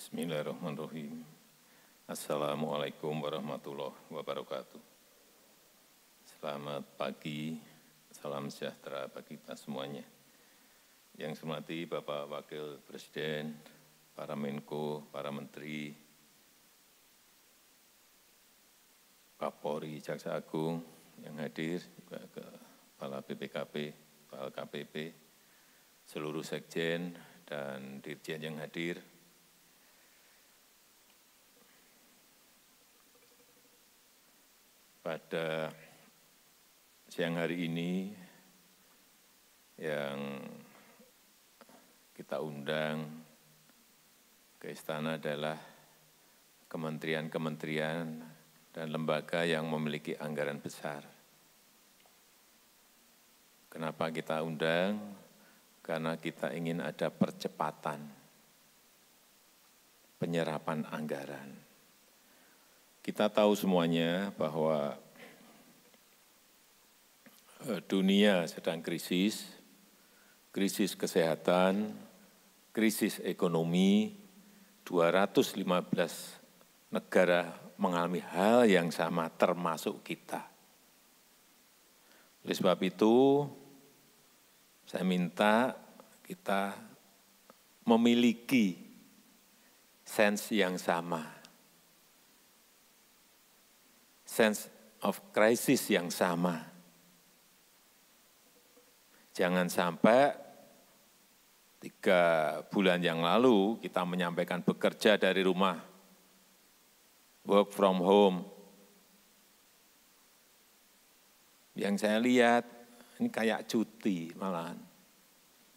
Bismillahirrahmanirrahim. Assalamualaikum warahmatullahi wabarakatuh. Selamat pagi, salam sejahtera bagi kita semuanya. Yang saya hormati Bapak Wakil Presiden, para Menko, para Menteri, Kapolri, Jaksa Agung yang hadir, juga Kepala BPKP, Kepala KPP, seluruh Sekjen dan Dirjen yang hadir. Pada siang hari ini yang kita undang ke istana adalah kementerian-kementerian dan lembaga yang memiliki anggaran besar. Kenapa kita undang? Karena kita ingin ada percepatan penyerapan anggaran. Kita tahu semuanya bahwa dunia sedang krisis kesehatan, krisis ekonomi, 215 negara mengalami hal yang sama termasuk kita. Oleh sebab itu, saya minta kita memiliki sense yang sama. Sense of crisis yang sama. Jangan sampai 3 bulan yang lalu kita menyampaikan bekerja dari rumah, work from home. Yang saya lihat ini kayak cuti malahan.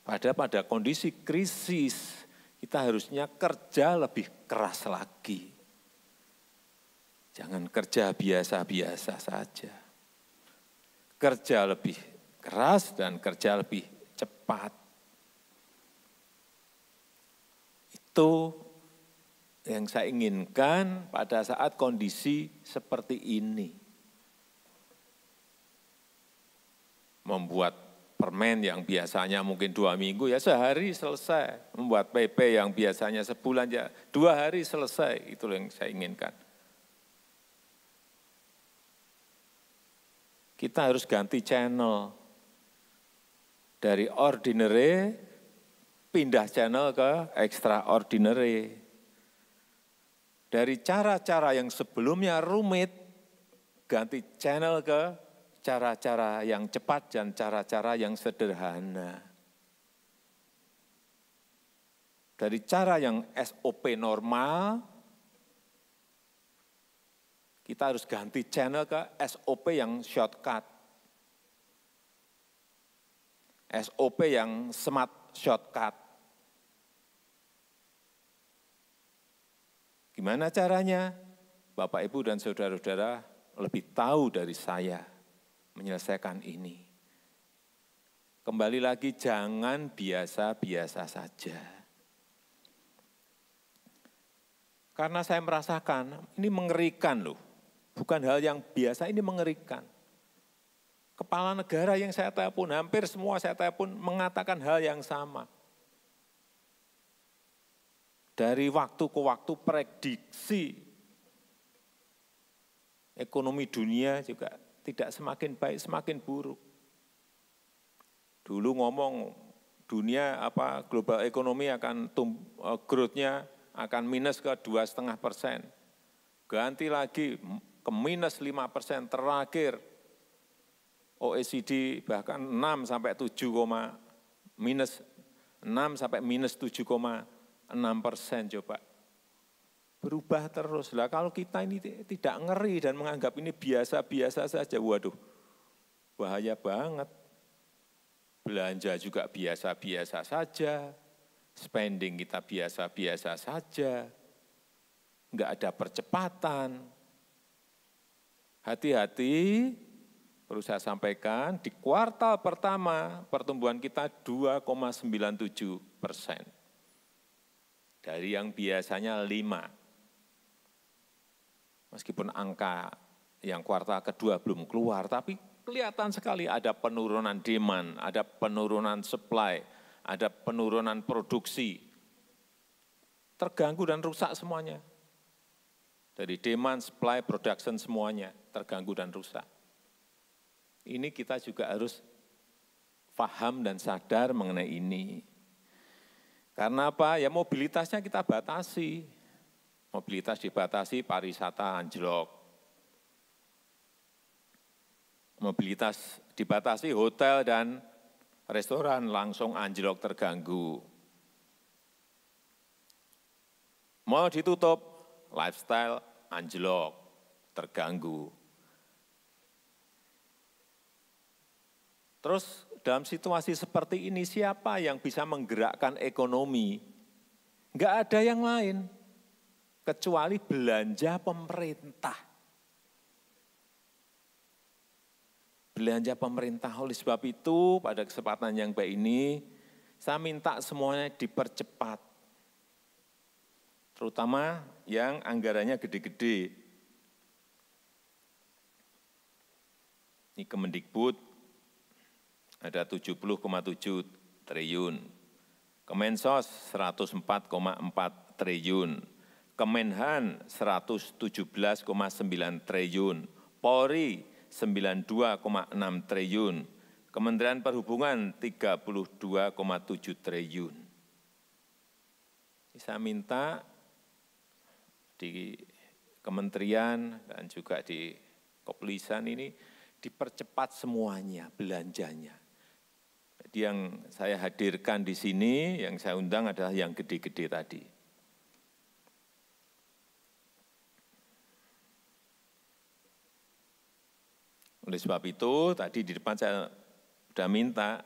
Padahal pada kondisi krisis kita harusnya kerja lebih keras lagi. Jangan kerja biasa-biasa saja. Kerja lebih keras dan kerja lebih cepat. Itu yang saya inginkan pada saat kondisi seperti ini. Membuat permen yang biasanya mungkin 2 minggu, ya sehari selesai. Membuat PP yang biasanya sebulan, ya 2 hari selesai. Itu yang saya inginkan. Kita harus ganti channel. Dari ordinary, pindah channel ke extraordinary. Dari cara-cara yang sebelumnya rumit, ganti channel ke cara-cara yang cepat dan cara-cara yang sederhana. Dari cara yang SOP normal, kita harus ganti channel ke SOP yang shortcut. SOP yang smart shortcut. Gimana caranya? Bapak, Ibu, dan saudara-saudara lebih tahu dari saya menyelesaikan ini. Kembali lagi, jangan biasa-biasa saja. Karena saya merasakan, ini mengerikan loh. Bukan hal yang biasa, ini mengerikan. Kepala negara yang saya telepon, hampir semua saya telepon mengatakan hal yang sama. Dari waktu ke waktu prediksi ekonomi dunia juga tidak semakin baik, semakin buruk. Dulu ngomong dunia global ekonomi akan growth-nya akan minus ke 2,5%. Ganti lagi ke minus 5% terakhir. OECD bahkan 6 sampai 7, minus 6 sampai minus 7,6% coba. Berubah terus. Lah kalau kita ini tidak ngeri dan menganggap ini biasa-biasa saja, waduh, bahaya banget. Belanja juga biasa-biasa saja, spending kita biasa-biasa saja, enggak ada percepatan. Hati-hati, perlu saya sampaikan, di kuartal pertama pertumbuhan kita 2,97%. Dari yang biasanya 5%. Meskipun angka yang kuartal kedua belum keluar, tapi kelihatan sekali ada penurunan demand, ada penurunan supply, ada penurunan produksi. terganggu dan rusak semuanya. Dari demand, supply, production semuanya terganggu dan rusak. Ini kita juga harus paham dan sadar mengenai ini. Karena apa? Ya mobilitasnya kita batasi. Mobilitas dibatasi, pariwisata anjlok. Mobilitas dibatasi, hotel dan restoran langsung anjlok terganggu. Mall ditutup, lifestyle anjlok, terganggu. Terus dalam situasi seperti ini siapa yang bisa menggerakkan ekonomi? Enggak ada yang lain, kecuali belanja pemerintah. Belanja pemerintah. Oleh sebab itu pada kesempatan yang baik ini, saya minta semuanya dipercepat. Terutama yang anggarannya gede-gede. Ini Kemendikbud ada 70,7 triliun, Kemensos 104,4 triliun, Kemenhan 117,9 triliun, Polri 92,6 triliun, Kementerian Perhubungan 32,7 triliun. Saya minta di kementerian dan juga di kepolisian ini dipercepat semuanya belanjanya. Jadi yang saya hadirkan di sini, yang saya undang adalah yang gede-gede tadi. Oleh sebab itu, tadi di depan saya sudah minta,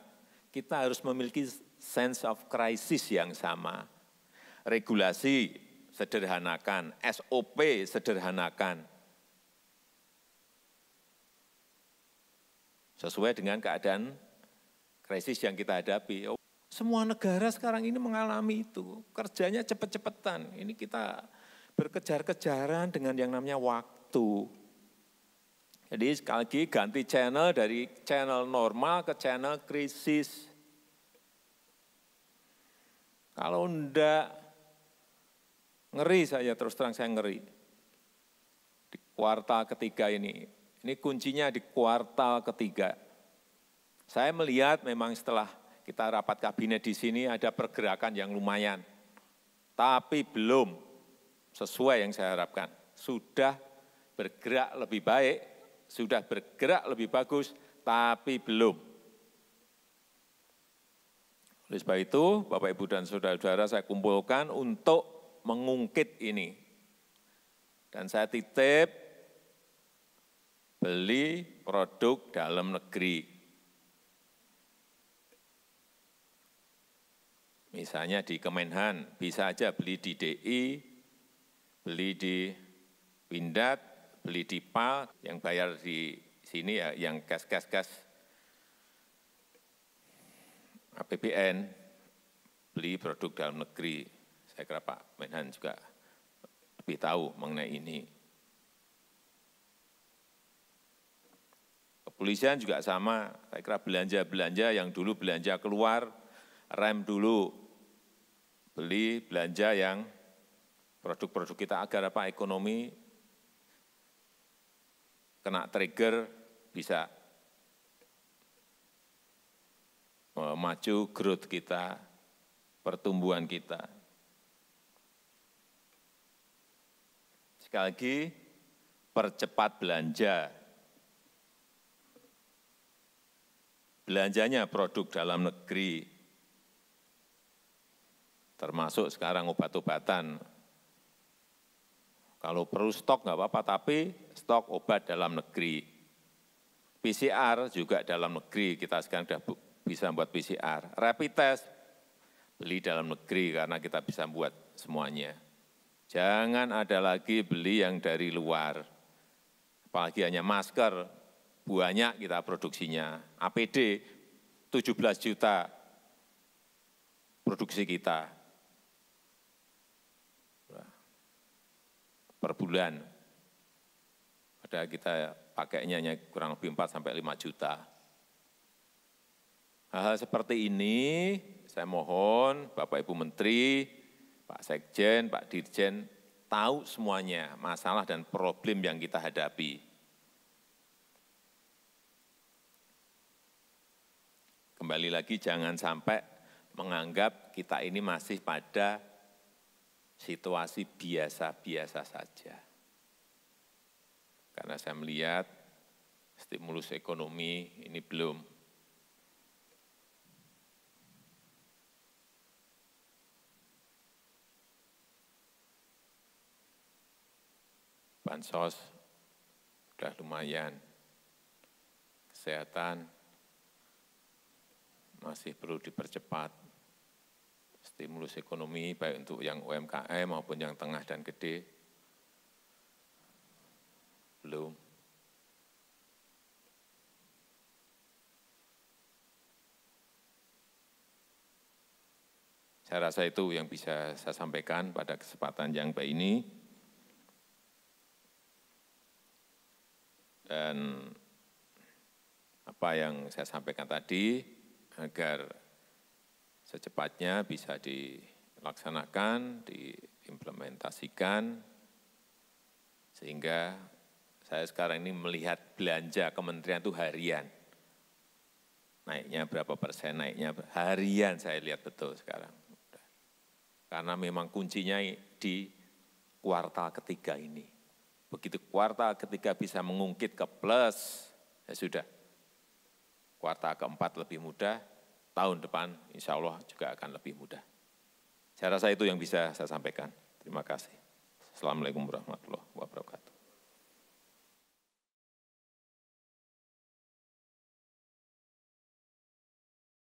kita harus memiliki sense of crisis yang sama. Regulasi sederhanakan, SOP sederhanakan. Sesuai dengan keadaan krisis yang kita hadapi. Semua negara sekarang ini mengalami itu. Kerjanya cepat-cepatan. Ini kita berkejar-kejaran dengan yang namanya waktu. Jadi sekali lagi ganti channel dari channel normal ke channel krisis. Kalau enggak, ngeri saya, terus terang saya ngeri. Di kuartal ketiga ini kuncinya di kuartal ketiga. Saya melihat memang setelah kita rapat kabinet di sini ada pergerakan yang lumayan. Tapi belum sesuai yang saya harapkan. Sudah bergerak lebih baik, sudah bergerak lebih bagus, tapi belum. Oleh sebab itu, Bapak, Ibu, dan saudara-saudara saya kumpulkan untuk mengungkit ini. Dan saya titip beli produk dalam negeri. Misalnya di Kemenhan, bisa aja beli di DI, beli di Pindad, beli di PAL, yang bayar di sini ya, yang gas APBN, beli produk dalam negeri. Saya kira Pak Menhan juga lebih tahu mengenai ini. Kepolisian juga sama, saya kira belanja-belanja yang dulu belanja keluar, rem dulu, beli belanja yang produk-produk kita agar apa ekonomi kena trigger bisa memacu growth kita, pertumbuhan kita. Sekali lagi, percepat belanja. Belanjanya produk dalam negeri, termasuk sekarang obat-obatan. Kalau perlu stok nggak apa-apa, tapi stok obat dalam negeri. PCR juga dalam negeri, kita sekarang sudah bisa buat PCR. Rapid test, beli dalam negeri karena kita bisa buat semuanya. Jangan ada lagi beli yang dari luar. Apalagi hanya masker, banyak kita produksinya. APD, 17 juta produksi kita per bulan. Padahal kita pakainya hanya kurang lebih 4 sampai 5 juta. Hal-hal seperti ini saya mohon Bapak Ibu Menteri Pak Sekjen, Pak Dirjen tahu semuanya masalah dan problem yang kita hadapi. Kembali lagi jangan sampai menganggap kita ini masih pada situasi biasa-biasa saja. Karena saya melihat stimulus ekonomi ini belum. Bansos sudah lumayan. Kesehatan masih perlu dipercepat. Stimulus ekonomi baik untuk yang UMKM maupun yang tengah dan gede. Belum. Saya rasa itu yang bisa saya sampaikan pada kesempatan yang baik ini. Dan apa yang saya sampaikan tadi, agar secepatnya bisa dilaksanakan, diimplementasikan, sehingga saya sekarang ini melihat belanja kementerian itu harian. Naiknya berapa persen, naiknya harian saya lihat betul sekarang. Karena memang kuncinya di kuartal ketiga ini. Begitu kuartal ketiga bisa mengungkit ke plus, ya sudah. Kuartal keempat lebih mudah, tahun depan insya Allah juga akan lebih mudah. Saya rasa itu yang bisa saya sampaikan. Terima kasih. Assalamualaikum warahmatullahi wabarakatuh.